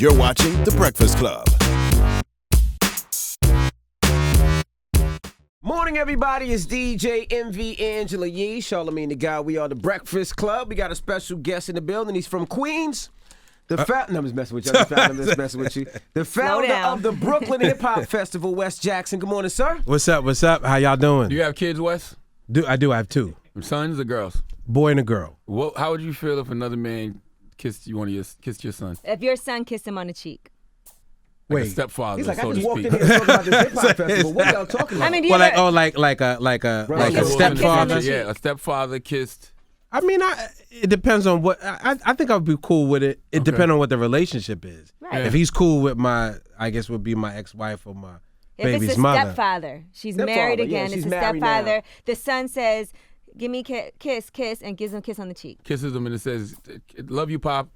You're watching The Breakfast Club. Morning, everybody. It's DJ MV Angela Yee, Charlamagne the Guy. We are The Breakfast Club. We got a special guest in the building. He's from Queens. No, I'm just messing with you. I'm just messing with you. The founder of the Brooklyn Hip Hop Festival, Wes Jackson. Good morning, sir. What's up? What's up? How y'all doing? Do you have kids, Wes? I do. I have two. Sons or girls? Boy and a girl. How would you feel if another man kissed your son? If your son kissed him on the cheek. Like a stepfather, He's like, so I just to walked speak. in here and talking about this hip hop festival. What y'all talking about? I mean, do you Well, ever, like a stepfather. Yeah, a stepfather kissed. I mean, it depends on what. I think I would be cool with it. It depends on what the relationship is. Right. Yeah. If he's cool with I guess would be my ex-wife or my if baby's it's a mother. stepfather, she's Stepfather, married yeah, again. she's It's a married stepfather. now. The son says, "Give me kiss," and gives him a kiss on the cheek. Kisses him and it says, "Love you, Papa."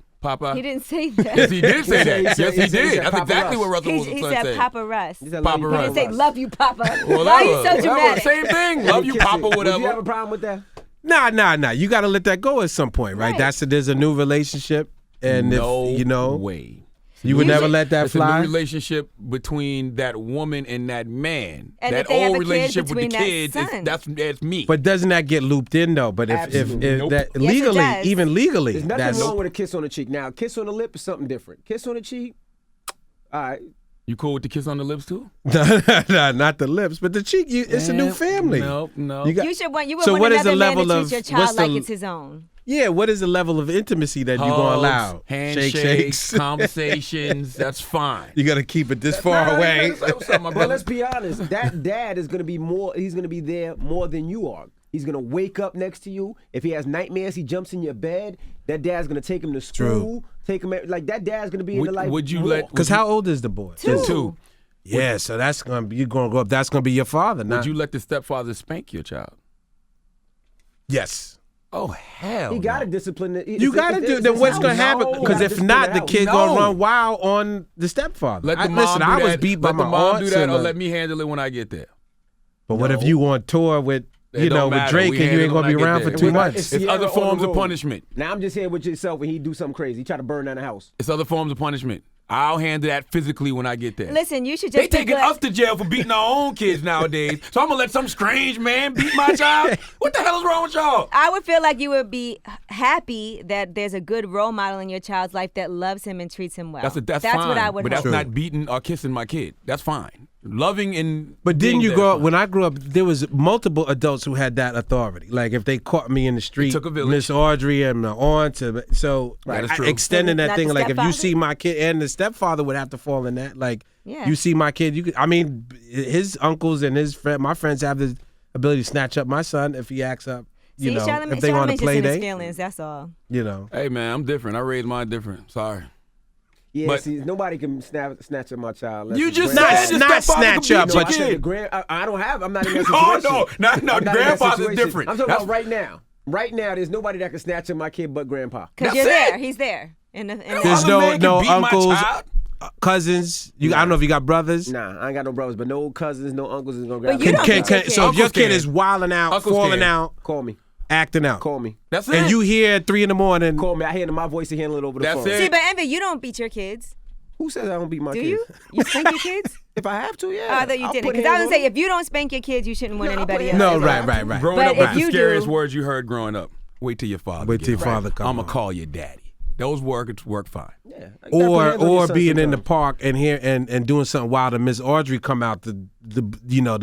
He didn't say that. Yes, he did say that. He Yes, said- he he said did. That's Papa exactly Russ. what Russell He Wilson's son said said. Papa Russ. He said, Papa "Love you, Russ." He didn't say love you, Papa. Well, Why are you so whatever. dramatic? Same thing. Love you, Kiss Papa, it. whatever. Would you have a problem with that? Nah. You got to let that go at some point, right? Right. There's a new relationship, and No if you know, way. you would never let that It's a fly. new relationship between that woman and that man. And that if they have old a kid relationship with the between that kids, son. that's me. But doesn't that get looped in though? But if Absolutely. Nope. that Yes, it legally, does. even legally, There's nothing that's wrong with a kiss on the cheek. Now, a kiss on the lip is something different. Kiss on the cheek, all right. You cool with the kiss on the lips too? not the lips, but the cheek. It's a new family. No. You got- You would So want what is another the man level to of- treat your what's child the- like it's his own. Yeah, what is the level of intimacy that you're gonna allow? Handshakes, conversations. That's fine. You got to keep it this far away. But let's be honest. That dad is going to be more. He's going to be there more than you are. He's going to wake up next to you. If he has nightmares, he jumps in your bed. That dad's going to take him to school. Take him like that. Dad's going to be in the life. Would you more. let? Because how old is the boy? Two. Yeah, so that's gonna be, you're gonna grow up. That's gonna be your father. Would Not, you let the stepfather spank your child? yes. Oh hell! He got to no. discipline it. You got to do. Then what's gonna happen? Because if not, the kid gonna run wild on the stepfather. Let the mom listen, do I was that. beat by Let my the mom do aunts that, and, or let me handle it when I get there. But what if you on tour with It don't with matter. Drake We and you ain't handle gonna be when I around get for there. 2 It's months? It's other Sierra on forms the of road. punishment. Now I'm just here with yourself and he do something crazy. He try to burn down the house. It's other forms of punishment. I'll handle that physically when I get there. Listen, you should They just be taking good. us to jail for beating our own kids nowadays. So I'm gonna let some strange man beat my child? What the hell is wrong with y'all? I would feel like you would be happy that there's a good role model in your child's life that loves him and treats him well. That's what fine. I would but hope. that's not beating or kissing my kid. That's fine. Loving and But didn't being you there grow is up? fine. When I grew up, there was multiple adults who had that authority. Like if they caught me in the street, took a village. Miss Audrey and my aunt. So That is true. extending that Not thing, the like if you stepfather? see my kid, and the stepfather would have to fall in that. Like Yeah. you see my kid, you could. I mean, his uncles and my friends have the ability to snatch up my son if he acts up. You See, know, Charlamagne, if they want to Charlamagne's play just in his date. feelings, that's all. You know. Hey man, I'm different. I raised mine different. Sorry. Yeah, But- see, nobody can snatch at my child. unless You it's just grand- said Not your stepfather snatch could beat up, your No, I said the kid. I don't have. I'm not in that No, situation. no, I'm not in that grandfather's situation. different. I'm talking That's- about right now. Right now, there's nobody that can snatch at my kid but grandpa. Because That's you're it. there. He's there. There's Other man can no beat my uncles, child. cousins. I don't know if you got brothers. Nah, I ain't got no brothers, but no cousins, no uncles is gonna grab you me. don't beat your kid. So if your Uncles kid can. is wilding out, Uncles falling can. out, Call me. acting out, Call me. That's it. and you hear at 3 a.m. Call me. I hear my voice and handle it over the That's phone. it. See, but Envy, you don't beat your kids. Who says I don't beat my Do kids? you? You spank your kids? If I have to, yeah. Oh, I thought you I'll didn't. put Because I was hands going to say, on if you don't spank your kids, you shouldn't want No, I'll anybody put else. No, hands on right, them. right. Growing But up if was the you scariest do- words you heard growing up. Wait till your father. Wait till your gets back. father come I'ma home. call your daddy. Those work fine. Yeah. You gotta put hands on your Or son being in the sometimes. park and here and doing something wild and Miss Audrey come out the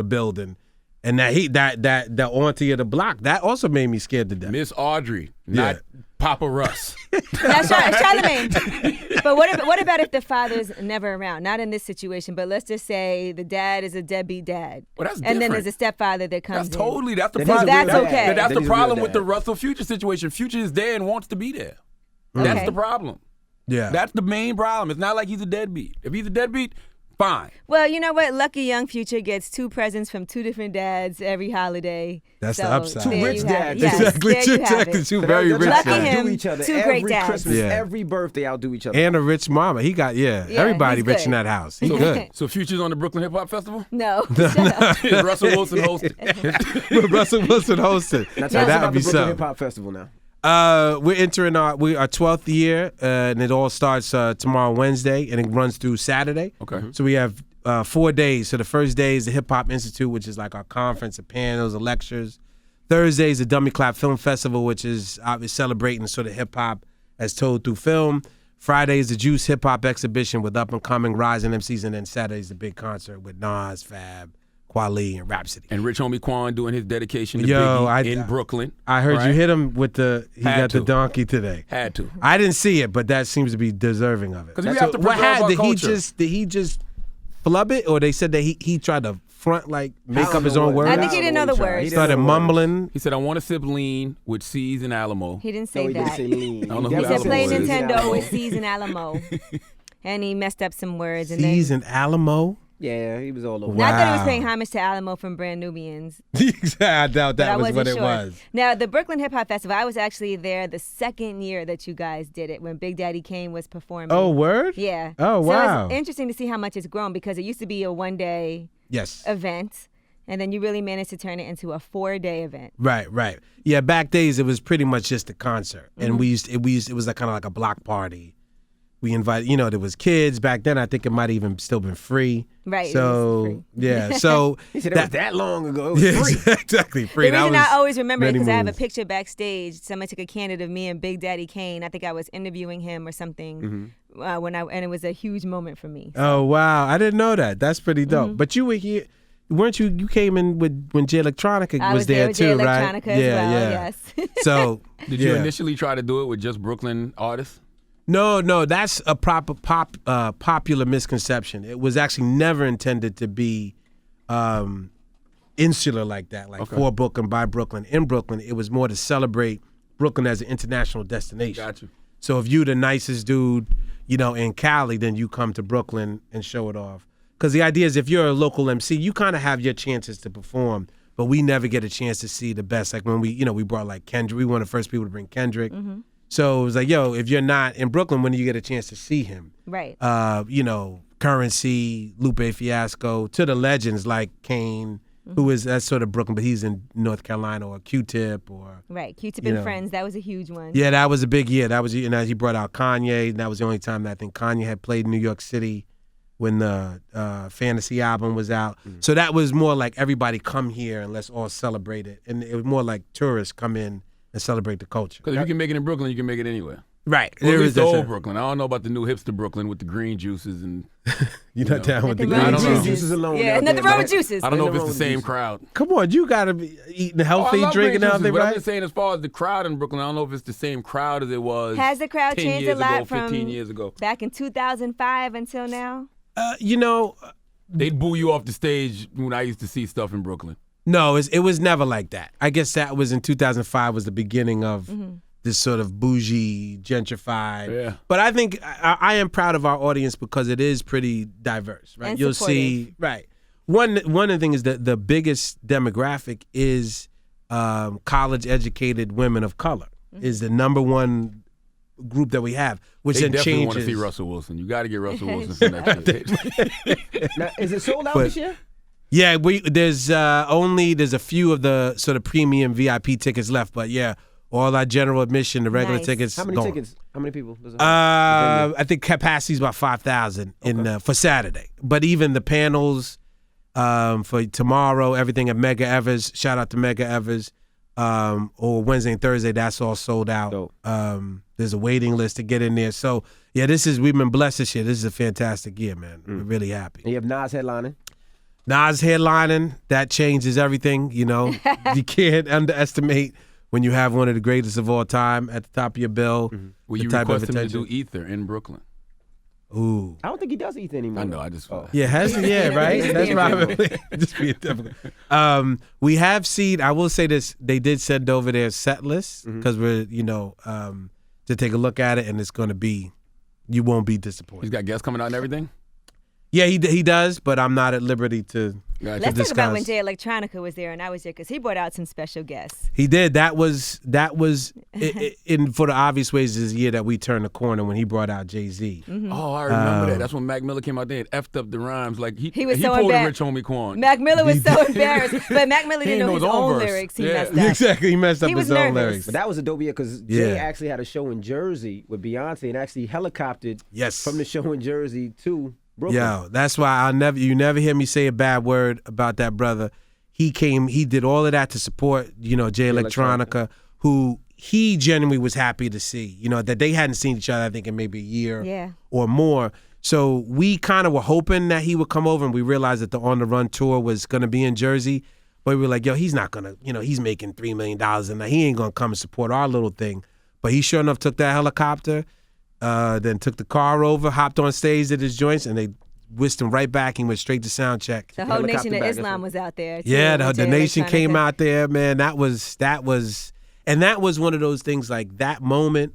building and that auntie of the block, that also made me scared to death. Miss Audrey, not Papa Russ. That's Charlamagne. But what about if the father's never around? Not in this situation, but let's just say the dad is a deadbeat dad. Well, that's and then different. there's a stepfather that comes That's in. totally, that's the Then he's a problem. real That's dad. okay. That's Then the he's a real problem with dad. the Russell Future situation. Future is there and wants to be there. That's Okay. the problem. Yeah. That's the main problem. It's not like he's a deadbeat. If he's a deadbeat, fine. Well, you know what? Lucky young Future gets 2 presents from 2 different dads every holiday. That's the So upside. Two there rich you have it. dads. Yes, Exactly. there you have Exactly. it. Two So very they'll rich Lucky guys. him. outdo each other. 2 every great dads. Christmas, Yeah. every birthday, outdo each other. And a rich mama. He got everybody he's rich good. in that house. He So, good. so Future's on the Brooklyn Hip Hop Festival? No. Shut up. Russell Wilson hosted. Russell Wilson hosted. Now Now, tell us that about would be the Brooklyn Hip something. Hop Festival now. We're entering our 12th year, and it all starts tomorrow Wednesday, and it runs through Saturday. Okay. So we have 4 days. So the first day is the Hip Hop Institute, which is like our conference, the panels, the lectures. Thursday is the Dummy Clap Film Festival, which is celebrating sort of hip hop as told through film. Friday is the Juice Hip Hop Exhibition with up and coming rising MCs, and then Saturday is the big concert with Nas, Fab, Kweli, and Rhapsody. And Rich Homie Quan doing his dedication to Yo, Biggie in Brooklyn. I heard right? you hit him with he Had got the to. donkey today. Had to. I didn't see it, but that seems to be deserving of it. 'Cause we have to preserve our did culture. he just flub it, or they said that he tried to front make don't up his know own what- words? I think he didn't know the He words. didn't Started know the words. mumbling. He said, I want to sip lean with C's and Alamo. He didn't No, say he didn't that. say lean. I don't know He who He said definitely play Alamo is. said Nintendo Alamo. with C's and Alamo. And he messed up some words. And C's then, and Alamo. Yeah, he was all over. Wow. I thought he was paying homage to Alamo from Brand Nubians. I doubt But I that was wasn't what sure. it was. Now, the Brooklyn Hip Hop Festival, I was actually there the second year that you guys did it when Big Daddy Kane was performing. Oh, word? Yeah. Oh, So wow. it's interesting to see how much it's grown because it used to be a one-day Yes. event, and then you really managed to turn it into a 4-day event. Right. Yeah, back days it was pretty much just a concert, and Mm-hmm. it was like kind of like a block party. We invited, there was kids back then. I think it might even still been free. Right, it So was free. yeah. So He said it was that long ago. It was yeah, free. exactly free. The reason That I was always remember it many because I have a moves. picture backstage. Someone took a candid of me and Big Daddy Kane. I think I was interviewing him or something and it was a huge moment for me. Oh wow, I didn't know that. That's pretty dope. Mm-hmm. But you were here, weren't you? You came in when Jay Electronica I was there with too, Jay right? Electronica as well, yes. So Did you yeah. initially try to do it with just Brooklyn artists? No, that's a proper popular misconception. It was actually never intended to be insular like that, like for Brooklyn, by Brooklyn, in Brooklyn. It was more to celebrate Brooklyn as an international destination. Got you. So if you the nicest dude, in Cali, then you come to Brooklyn and show it off. Because the idea is if you're a local MC, you kind of have your chances to perform, but we never get a chance to see the best. Like when we brought like Kendrick. We were one of the first people to bring Kendrick. So it was like, yo, if you're not in Brooklyn, when do you get a chance to see him? Right. Currency, Lupe Fiasco, to the legends like Kane, that's sort of Brooklyn, but he's in North Carolina, or Q-Tip, or Right. Q-Tip you and know. Friends, that was a huge one. yeah, that was a big year. That was, and as he brought out Kanye, and that was the only time that I think Kanye had played in New York City when the Fantasy album was out. So that was more like everybody come here and let's all celebrate it, and it was more like tourists come in and celebrate the culture. Because if you can make it in Brooklyn, you can make it anywhere. Right. Well, at There least is the that old shit. Brooklyn. I don't know about the new hipster Brooklyn with the green juices and You're not down with the Nothing wrong green with I don't know. juice. Juices alone Yeah, out nothing there, wrong with man. juices. I don't know if Ain't it's no the same juices. crowd. Come on, you gotta be eating healthy, I love drinking green healthy, juices, but I'm right? just saying, as far as the crowd in Brooklyn, I don't know if it's the same crowd as it was. Has the crowd 10 changed years a lot ago, from 15 years ago? back in 2005 until now? They'd boo you off the stage when I used to see stuff in Brooklyn. No, it was never like that. I guess that was in 2005 was the beginning of this sort of bougie, gentrified. Yeah. But I think I am proud of our audience because it is pretty diverse, right? And You'll see, right. One of the things is that the biggest demographic is college-educated women of color is the number one group that we have, which They then definitely changes. want to see Russell Wilson. You got to get Russell Wilson for next year. Now, is it sold out But- this year? Yeah, there's a few of the sort of premium VIP tickets left, but yeah, all our general admission, the regular Nice. tickets. How many gone. tickets? How many people? Does it hold? I think capacity is about 5,000 for Saturday. But even the panels for tomorrow, everything at Mega Evers. Shout out to Mega Evers. Or Wednesday and Thursday, that's all sold out. Dope. There's a waiting list to get in there. So yeah, we've been blessed this year. This is a fantastic year, man. We're really happy. And you have Nas headlining. Nas headlining, that changes everything, You can't underestimate when you have one of the greatest of all time at the top of your bill. Will the you type of request him to attention. do Ether in Brooklyn? Ooh. I don't think he does Ether anymore. I know. I just Yeah, right? That's probably just being difficult. We have seen, I will say this, they did send over their set list because we're, to take a look at it, and it's going to be, you won't be disappointed. he's got guests coming out and everything. Yeah, he does, but I'm not at liberty to Gotcha. Let's talk about when discuss. Jay Electronica was there and I was there because he brought out some special guests. He did. That was in for the obvious ways is the year that we turned the corner when he brought out Jay-Z. Oh, I remember that. That's when Mac Miller came out there and effed up the rhymes. Like He was so pulled a embarrassed. Rich Homie Quan. Mac Miller was so embarrassed, but Mac Miller He didn't know his own verse. lyrics. He Yeah. messed up. Exactly. He messed up He was his own nervous. lyrics. But that was a dope year because Jay Yeah. actually had a show in Jersey with Beyonce and actually helicoptered Yes. from the show in Jersey to Brooklyn. Yo, that's why you never hear me say a bad word about that brother. He did all of that to support, Jay Electronica, who he genuinely was happy to see, that they hadn't seen each other, I think, in maybe a year or more. So we kind of were hoping that he would come over, and we realized that the On the Run tour was going to be in Jersey. But we were like, yo, he's not going to, he's making $3 million a night. He ain't going to come and support our little thing. But he sure enough took that helicopter, then took the car over, hopped on stage at his joints, and they whisked him right back and went straight to sound check. The whole Helicopter Nation of back, Islam was out there. Too, Yeah, with the Jay nation came Electronica. out there, man. That was, and that was one of those things like that moment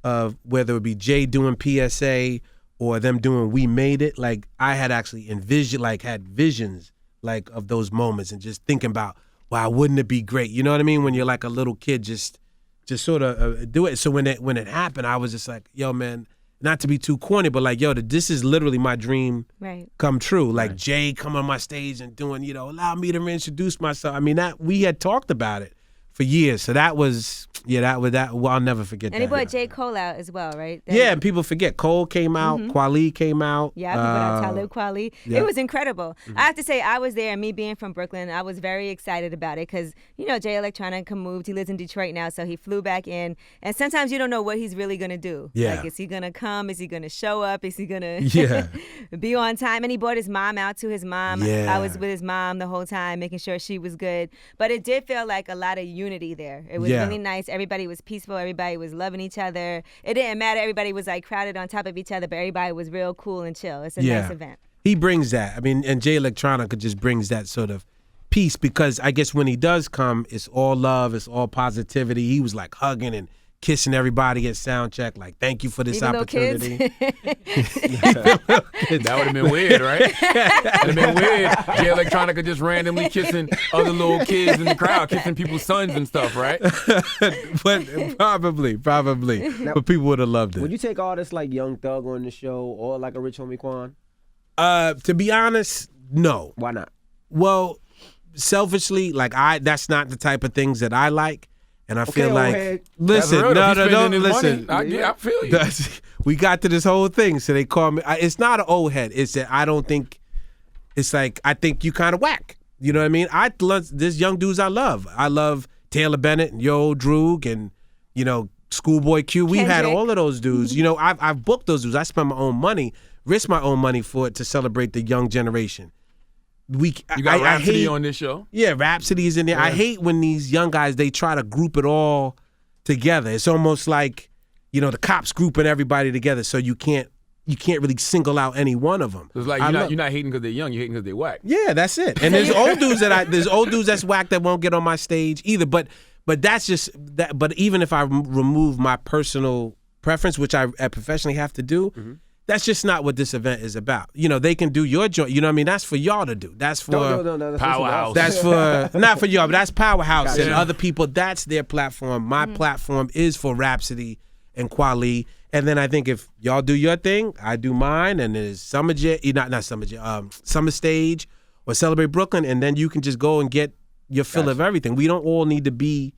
of whether it would be Jay doing PSA or them doing We Made It. Like I had actually had visions like of those moments and just thinking about, wow, wouldn't it be great? You know what I mean? When you're like a little kid, just sort of do it. So when it happened, I was just like, yo, man, not to be too corny, but like, yo, this is literally my dream come true. Like Jay come on my stage and doing, allow me to reintroduce myself. I mean, that we had talked about it for years. So that was, well, I'll never forget And that. he brought J. Cole out as well, right? Yeah, and people forget. Cole came out, Kweli came out. Yeah, people out Talib Kweli. yeah. It was incredible. I have to say, I was there, and me being from Brooklyn, I was very excited about it because, Jay Electronica moved. He lives in Detroit now, so he flew back in. And sometimes you don't know what he's really going to do. Yeah. Like, is he going to come? Is he going to show up? Is he going to Yeah. be on time? And he brought his mom out to his mom. Yeah. I was with his mom the whole time, making sure she was good. But it did feel like a lot of unity there. It was Yeah. really nice. Everybody was peaceful. Everybody was loving each other. It didn't matter. Everybody was like crowded on top of each other, but everybody was real cool and chill. It's a nice event. He brings that. I mean, and Jay Electronica just brings that sort of peace because I guess when he does come, it's all love, it's all positivity. He was like hugging and kissing everybody at sound check, like, thank you for this Even little kids? opportunity. That would have been weird, right? That would have been weird. Jay Electronica just randomly kissing other little kids in the crowd, kissing people's sons and stuff, right? But probably. But people would have loved Would it. you take artists like Young Thug on the show or like a Rich Homie Quan? To be honest, no. Why not? Well, selfishly, like that's not the type of things that I like. And I feel old like, head. listen, That's real. no, If he's don't spending his listen. money, I feel you. We got to this whole thing, so they call me. It's not an old head. It's that I don't think. It's like I think you kind of whack. You know what I mean? There's young dudes I love. I love Taylor Bennett and Yo Droog and Schoolboy Q. We've had Kendrick. all of those dudes. I've booked those dudes. I spend my own money, risk my own money for it to celebrate the young generation. You got Rhapsody on this show? Yeah, Rhapsody is in there. I hate when these young guys, they try to group it all together. It's almost like, the cops grouping everybody together so you can't really single out any one of them. It's like you're not hating because they're young, you're hating because they're whack. Yeah, that's it. And there's old dudes that's whack that won't get on my stage either. But that's just that. But even if I remove my personal preference, which I professionally have to do, that's just not what this event is about. They can do your joint. You know what I mean? That's for y'all to do. That's for No. That's Powerhouse. That's for not for y'all, but that's Powerhouse Gotcha. and other people. That's their platform. My platform is for Rhapsody and Kweli. And then I think if y'all do your thing, I do mine. And there's Summer Stage or Celebrate Brooklyn, and then you can just go and get your fill of everything. We don't all need to be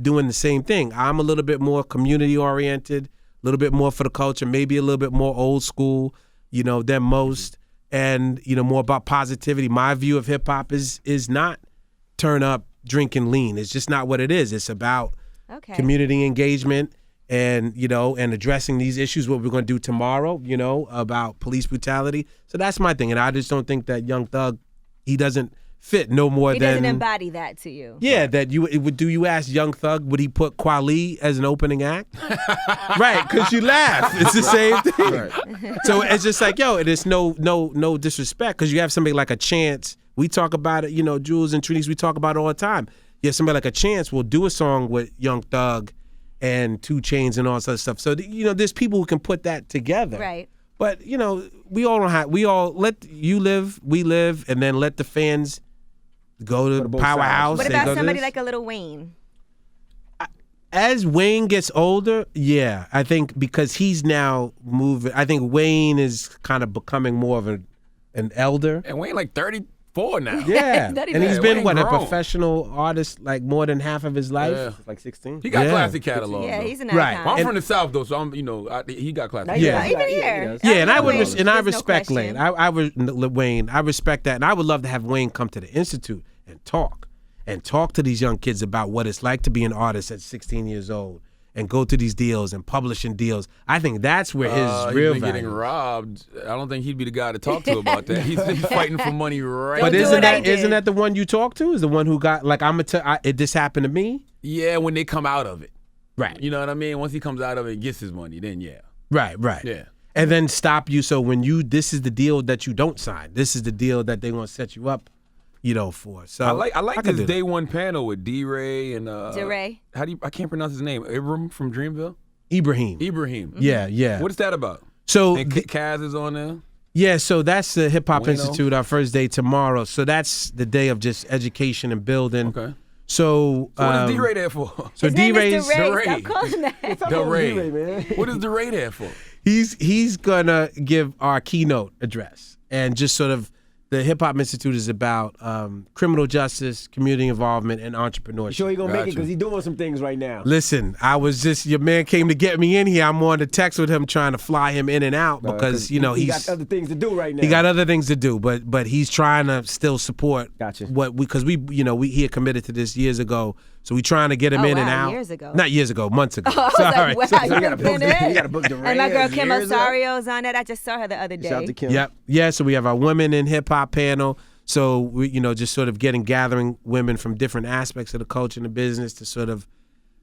doing the same thing. I'm a little bit more community oriented, a little bit more for the culture, maybe a little bit more old school, than most, and more about positivity. My view of hip hop is not turn up, drink, and lean. It's just not what it is. It's about community engagement and and addressing these issues. What we're going to do tomorrow, about police brutality. So that's my thing, and I just don't think that Young Thug, he doesn't fit no more He than doesn't embody that to you. yeah, that do you ask Young Thug, would he put Kweli as an opening act? Right, because you laugh. It's the same thing. Right. So it's just like, yo, it is no disrespect, because you have somebody like a Chance. We talk about it, Jules and Trinise, we talk about it all the time. Yeah, somebody like a Chance will do a song with Young Thug and 2 Chainz and all that stuff. So there's people who can put that together. Right. But you know, we all don't have. We all let you live, we live, and then let the fans go to both Powerhouse. What they about go to somebody this. like a Lil Wayne? As Wayne gets older, yeah, I think because he's now moving. I think Wayne is kind of becoming more of an elder. And Wayne like 34 now. Yeah, Not and he's even- been Wayne what a grown. professional artist like more than half of his life. Yeah. Like 16. He got Yeah. classic catalog. Yeah, though. he's an Right. icon. Well, I'm And- from the South though, so I'm he got classic. Yeah. Even here. Yeah, and I would Wayne, and I there's no respect question. Lane. I would Wayne. I respect that, and I would love to have Wayne come to the Institute and talk to these young kids about what it's like to be an artist at 16 years old and go to these deals and publishing deals. I think that's where his real he's been getting value. robbed. I don't think he'd be the guy to talk to about that. He's fighting for money right But do now. what I did. isn't that the one you talk to? Is the one who got like this happened to me? Yeah, when they come out of it. Right. You know what I mean? Once he comes out of it and gets his money, then yeah. Right. Yeah. And then stop you. So when this is the deal that you don't sign. This is the deal that they want to set you up, for. So I like could this do day that. one panel with D-Ray and DeRay. I can't pronounce his name. Ibram from Dreamville? Ibrahim. Ibrahim. Yeah. What is that about? So And Kaz is on there? yeah, so that's the Hip Hop Bueno. Institute, our first day tomorrow. So that's the day of just education and building. Okay. So, So what is D-Ray there for? So His name is D-Ray's DeRay. DeRay. Stop calling that. DeRay. man. What is DeRay there for? he's gonna give our keynote address and just sort of the Hip Hop Institute is about criminal justice, community involvement, and entrepreneurship. Sure he gonna make it Gotcha. because he's doing some things right now. Listen, your man came to get me in here. I'm on the text with him trying to fly him in and out because he he's got other things to do right now. he got other things to do, but he's trying to still support Gotcha. because he had committed to this years ago, so we trying to get him Oh, in and wow, out. years ago. Not years ago, months ago. I was Sorry. like, wow, So you you gotta been book in? you gotta book the And my girl Kim years up. Osario's on it. I just saw her the other day. Shout out to Kim. Yep. Yeah. So we have our women in hip hop panel. So we, just sort of gathering women from different aspects of the culture and the business to sort of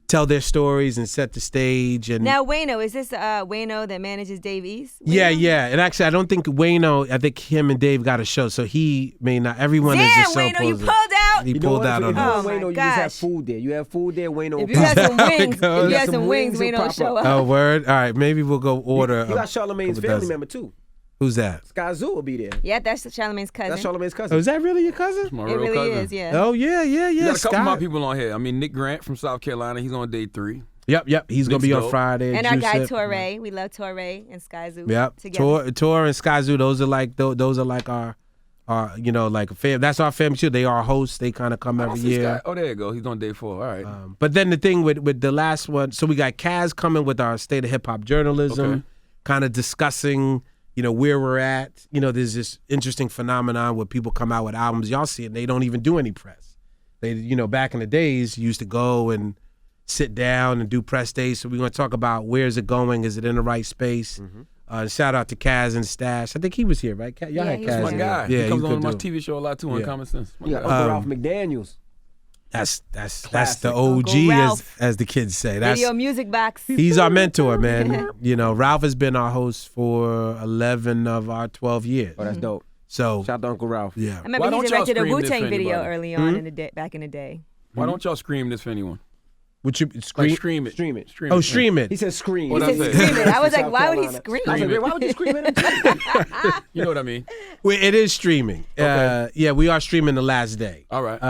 tell their stories and set the stage. And Now, Wayno, is this Wayno that manages Dave East? yeah. Wayno? And actually, I don't think Wayno. I think him and Dave got a show, so he may not. Everyone is Damn, just so Wayno, you posed. pulled out. He You know pulled what? out If on you us. Oh, Wayno, my you just have gosh. food there. You have food there. Wayno. If you had some wings, if you had Some some wings, wings, he'll Wayno pop show up. up. Oh, word. All right, maybe we'll go order. You got Charlamagne's couple family dozen. member too. Who's that? Sky Zoo will be there. Yeah, that's Charlamagne's cousin. That's Charlamagne's Oh, cousin. is that really your cousin? My It real really cousin. is, yeah. Oh yeah. You got a couple Scott. more people on here. I mean, Nick Grant from South Carolina. He's on day 3. Yep. He's gonna Nick's be on dope. Friday. And our Juice guy It. Torre. We love Torre and Sky Zoo Yep. together. Tor and Sky Zoo. Those are like our like a fam. That's our family too. They are hosts. They kind of come I don't every see year. Scott. Oh, there you go. He's on day 4. All right. But then the thing with the last one, so we got Kaz coming with our state of hip hop journalism, Okay. kind of discussing, where we're at. There's this interesting phenomenon where people come out with albums. Y'all see it, and they don't even do any press. They, back in the days, used to go and sit down and do press days. So we're going to talk about where's it going? Is it in the right space? Shout out to Kaz and Stash. I think he was here, right? Y'all Yeah, had he Kaz. was my here. guy. Yeah, he comes you on could my do it. TV show a lot too on Yeah. Common Sense. My You got guy. Uncle Ralph McDaniels. That's Classic. the OG, Uncle Ralph. as the kids say. That's Video music box. He's our mentor, man. Ralph has been our host for 11 of our 12 years. Oh, that's dope. So, Shout out to Uncle Ralph. yeah. I remember Why he don't y'all directed a scream this Wu-Tang for video anybody? early on in the day, back in the day. Why don't y'all scream this for anyone? Would you Like scream? stream it. Stream it. Stream Oh, it. stream it. He said scream. What He I said say? scream it. I was like, South why would he Carolina. scream? I was like, Scream it. why would you scream it? You know what I mean? It is streaming. Yeah, we are streaming the last day. All right.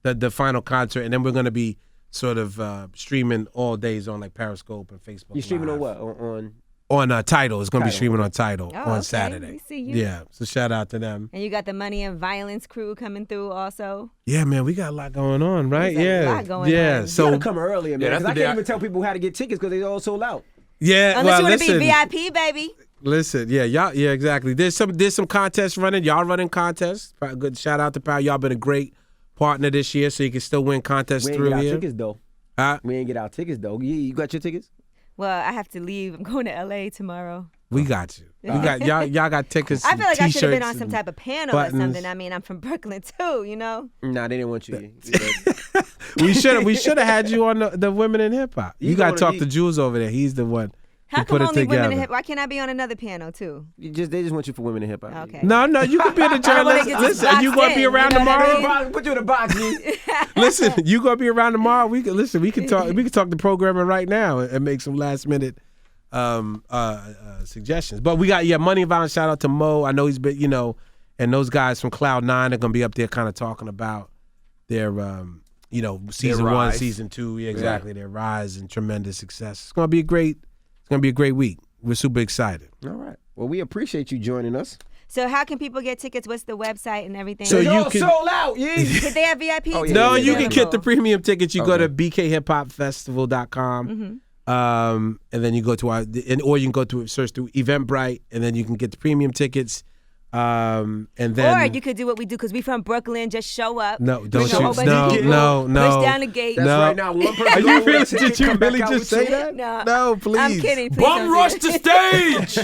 The final concert, and then we're going to be sort of streaming all days on like Periscope and Facebook. You streaming on Live. what? On On Tidal. It's going to be Tidal. streaming on Tidal Oh, on okay. Saturday. We see you. Yeah, so shout out to them. And you got the Money and Violence crew coming through also. Yeah, man, we got a lot going on, right? There's a Yeah, lot going yeah. on. you So gotta come earlier, man. Yeah, that's Because I the can't day even tell people how to get tickets because they all sold out. yeah, Unless well, you want to listen. be VIP, baby. Listen, yeah, exactly. There's some contests running. Y'all running contests. Good shout out to Power. Y'all been a great partner this year, so you can still win contests We ain't through get our here. tickets though. Huh? We ain't get our tickets though. You got your tickets? Well, I have to leave. I'm going to LA tomorrow. We got you. We got y'all. Y'all got tickets. I feel like I should have been on t-shirts some and- type of panel buttons. or something. I mean, I'm from Brooklyn too, you know? Nah, they didn't want you. We should have had you on the women in hip hop. You got to gonna- talk to Jules over there. He's the one How who come put it only together. women in hip? Why can't I be on another panel too? They just want you for women in hip hop. Okay. No, you could be the wanna journalist. get this Listen, you boxed gonna be in, around you know what I tomorrow? mean? Put you in a box, G. Listen, you gonna be around tomorrow. We can talk the programming right now and make some last minute suggestions. But we got Money and Violence. Shout out to Mo. I know he's been, and those guys from Cloud9 are gonna be up there, kind of talking about their, season Their 1, rise. season 2, exactly, their rise and tremendous success. It's gonna be a great week. We're super excited. All right. Well, we appreciate you joining us. So how can people get tickets? What's the website and everything? So It's you all can- sold out. Yeah. Did they have VIP? Oh, yeah, tickets No, yeah, you can get the available? premium tickets. You go Okay. to bkhiphopfestival.com, and then you go to or you can go to search through Eventbrite, and then you can get the premium tickets. And then Or you could do what we do because we from Brooklyn. Just show up. no, don't bring a you? whole bunch of people, No. Push down the gate. That's No. right now. One person Are go you with a really? ticket, Did you come back really out just with say two. that? No. please. I'm kidding. Please Bum don't do rush it. the stage.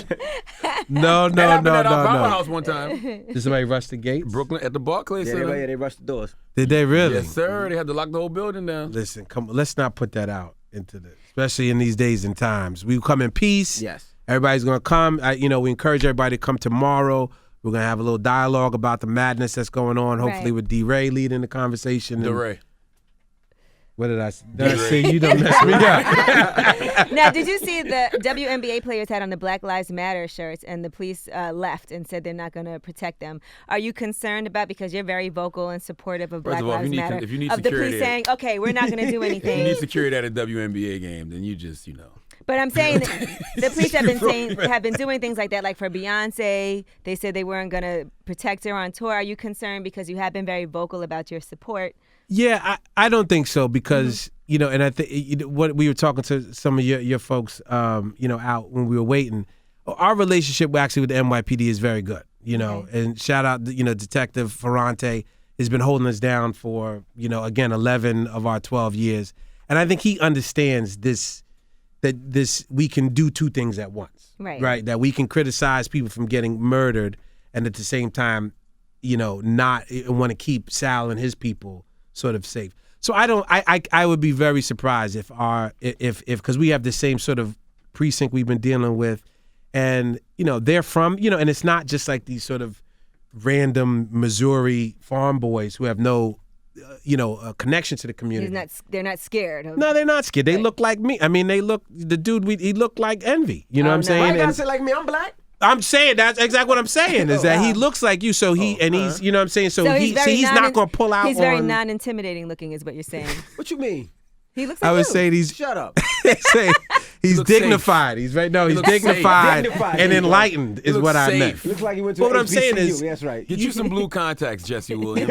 No, That happened at our Power no. House one time. Did somebody rush the gates? Brooklyn at the Barclays Yeah, Center. they rushed the doors. Did they really? Yes, sir. They had to lock the whole building down. Listen, come on. Let's not put that out into this, especially in these days and times. We come in peace. Yes. Everybody's gonna come. We encourage everybody to come tomorrow. We're gonna have a little dialogue about the madness that's going on. Hopefully, Right. with D. Ray leading the conversation. And- DeRay. What did I say? You don't mess me up. Now, did you see the WNBA players had on the Black Lives Matter shirts and the police left and said they're not going to protect them? Are you concerned about, because you're very vocal and supportive of Black of all, if Lives you need- Matter, if you need of the security police saying, okay, we're not going to do If anything? you need security at a WNBA game, then you just, But I'm saying that the police have been doing things like that. Like for Beyonce, they said they weren't going to protect her on tour. Are you concerned because you have been very vocal about your support? Yeah, I don't think so because and I think what we were talking to some of your folks, out when we were waiting. Our relationship actually with the NYPD is very good, and shout out, Detective Ferrante has been holding us down for, again, 11 of our 12 years, and I think he understands this. That we can do two things at once, Right. That we can criticize people from getting murdered, and at the same time, not want to keep Sal and his people sort of safe. So I would be very surprised if because we have the same sort of precinct we've been dealing with, and they're from and it's not just like these sort of random Missouri farm boys who have no a connection to the community. They're not scared. No, they're not scared. They look like me. I mean, he looked like Envy. You know what I'm saying? Why you gotta And say like me? I'm black. I'm saying that's exactly what I'm saying is that he looks like you. So he's, you know what I'm saying? So, he's not going to pull out He's very on. non-intimidating looking is what you're saying. What you mean? He looks like I was you. saying he's Shut up. he's looks dignified. He's very he's looks safe. dignified Dignified. and enlightened is looks what I safe. meant. Looks like you went to But what I'm HBCU. saying is- That's right. Get you some blue contacts, Jesse Williams.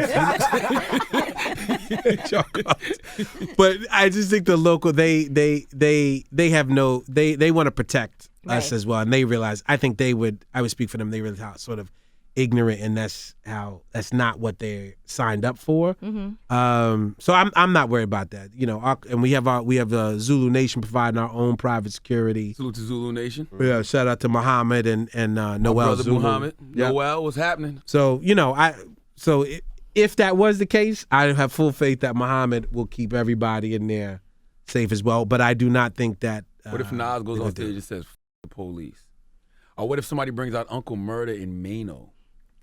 But I just think the local they have no they want to protect us Right. as well, and they realize I think I would speak for them. They realize how sort of ignorant, and that's not what they signed up for. So I'm not worried about that. And we have Zulu Nation providing our own private security. Salute to Zulu Nation. Yeah, shout out to Muhammad and Noel Brother Zulu. Muhammad. Yeah. Noel, what's happening? So if that was the case, I have full faith that Muhammad will keep everybody in there safe as well. But I do not think that. What if Nas goes they're on gonna do stage it. and says, "F the police"? Or what if somebody brings out Uncle Murder in Mano?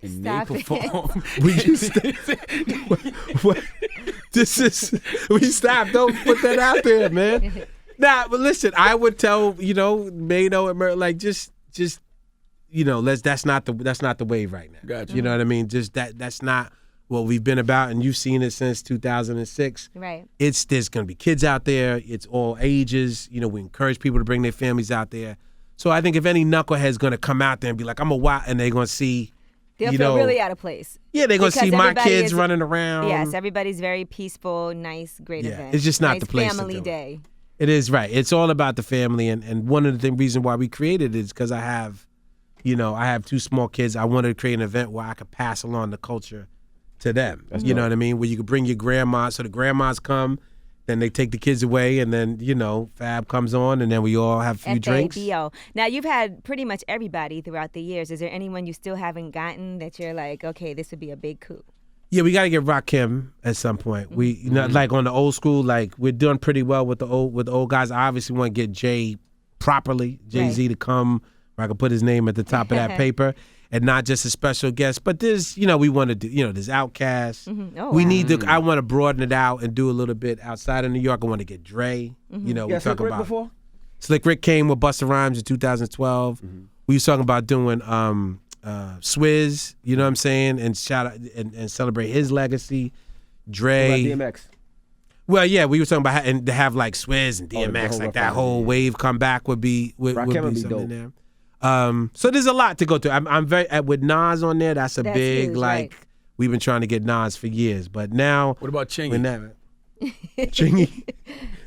And Stop they it. perform. We just what, this is we stop. Don't put that out there, man. Nah, but listen, I would tell Mano and like just that's not the wave right now. Gotcha. You know what I mean? Just that's not what we've been about, and you've seen it since 2006. Right. There's gonna be kids out there. It's all ages. We encourage people to bring their families out there. So I think if any knucklehead's gonna come out there and be like, I'm a wild, and they're gonna see. They'll feel really out of place. Yeah, they're gonna Because see my everybody kids is- running around. Yes, everybody's very peaceful, nice, great Yeah, event. it's just not nice the place to family do it. day. It is right. It's all about the family, and one of the reasons why we created it is because I have two small kids. I wanted to create an event where I could pass along the culture to them. You know what I mean? Where you could bring your grandma, so the grandmas come, then they take the kids away, and then Fab comes on, and then we all have a few drinks. FABO. Now, you've had pretty much everybody throughout the years. Is there anyone you still haven't gotten that you're like, okay, this would be a big coup? Yeah, we got to get Rakim at some point. We like on the old school, like we're doing pretty well with the old guys. I obviously want to get Jay properly, Jay-Z to come where I can put his name at the top of that paper. And not just a special guest, but there's, we want to do, there's Outkast. Oh, We wow. need to, I want to broaden it out and do a little bit outside of New York. I want to get Dre. We You got talk Slick Rick about. before? Slick Rick came with Busta Rhymes in 2012. We was talking about doing Swizz, you know what I'm saying, and shout out and celebrate his legacy. Dre. What about DMX? Well, yeah, we were talking about and to have like Swizz and DMX, whole like Rough that Riders, whole wave come back would be Rakim would be something dope. there. So there's a lot to go through. I'm very with Nas on there. That's big huge, like right. we've been trying to get Nas for years, but now What about Chingy? we're never. Chingy,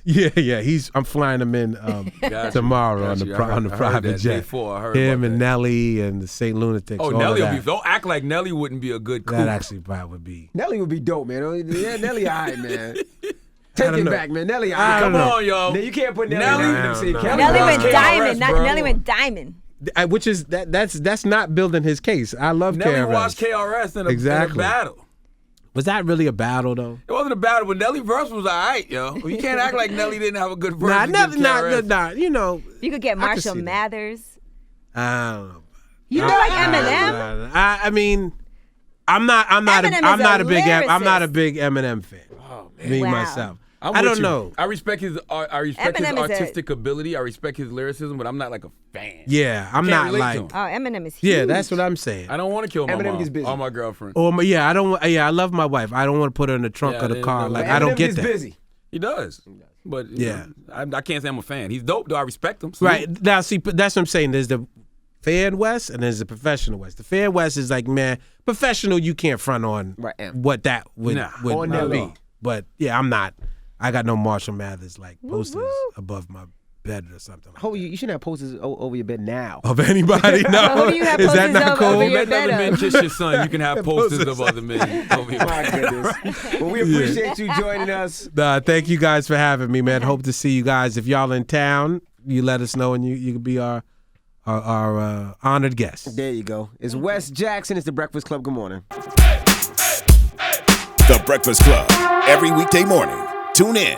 yeah. I'm flying him in Gotcha. tomorrow on Gotcha. the I heard- on the I heard private that jet. day 4. I heard Him about and that. Nelly and the St. Lunatics. Oh, all Nelly of will that. be. Don't act like Nelly wouldn't be a good coupe. That actually probably would be. Nelly would be dope, man. Yeah, Nelly, all right, man. Take don't it know. back, man. Nelly, all I right. don't Come know. on, yo. Now, you can't put Nelly, Nelly- in I the don't same know. category. Nelly Nelly went was diamond. KRS, bro. Nelly went diamond. Which is that's not building his case. I love Nelly KRS. watched KRS in a Exactly. battle. Was that really a battle though? It wasn't a battle, but Nelly verse was all right, yo. You can't act like Nelly didn't have a good verse. Nah, against KRS. nah. You know, You could get I could Marshall see that. Mathers. I don't know. You don't like Eminem? I mean, I'm not Eminem a is a big lyricist. Eminem fan. Oh, Me Wow. myself. I'm I with don't you. know. I respect his Eminem is a- artistic ability. I respect his lyricism, but I'm not like a fan. Yeah, I'm Can't not relate to like. him. Oh, Eminem is huge. Yeah, that's what I'm saying. I don't want to kill my Eminem mom gets busy. or my girlfriend. Or yeah, I don't. Yeah, I love my wife. I don't want to put her in the trunk Yeah, of the there's car. no Like way. I don't Eminem get gets that. busy. He does. But you Yeah. know, I can't say I'm a fan. He's dope though. I respect him. Salute. Right now, see, that's what I'm saying. There's the fan West and there's the professional West. The fan West is like, man, professional. You can't front on Right. what that would Nah, on that be. law. But yeah, I'm not. I got no Marshall Mathers like posters above my bed or something. Like Oh, you shouldn't have posters over your bed now. of anybody? No, Well, who do you have is that posters not of cool? over Don't your let other bed men up? kiss your son. You can have posters of other men. Over your My goodness. Well, we appreciate you joining us. Nah, thank you guys for having me, man. Hope to see you guys. If y'all in town, you let us know and you can be our honored guest. There you go. It's Wes Jackson. It's the Breakfast Club. Good morning. The Breakfast Club. Every weekday morning. Tune in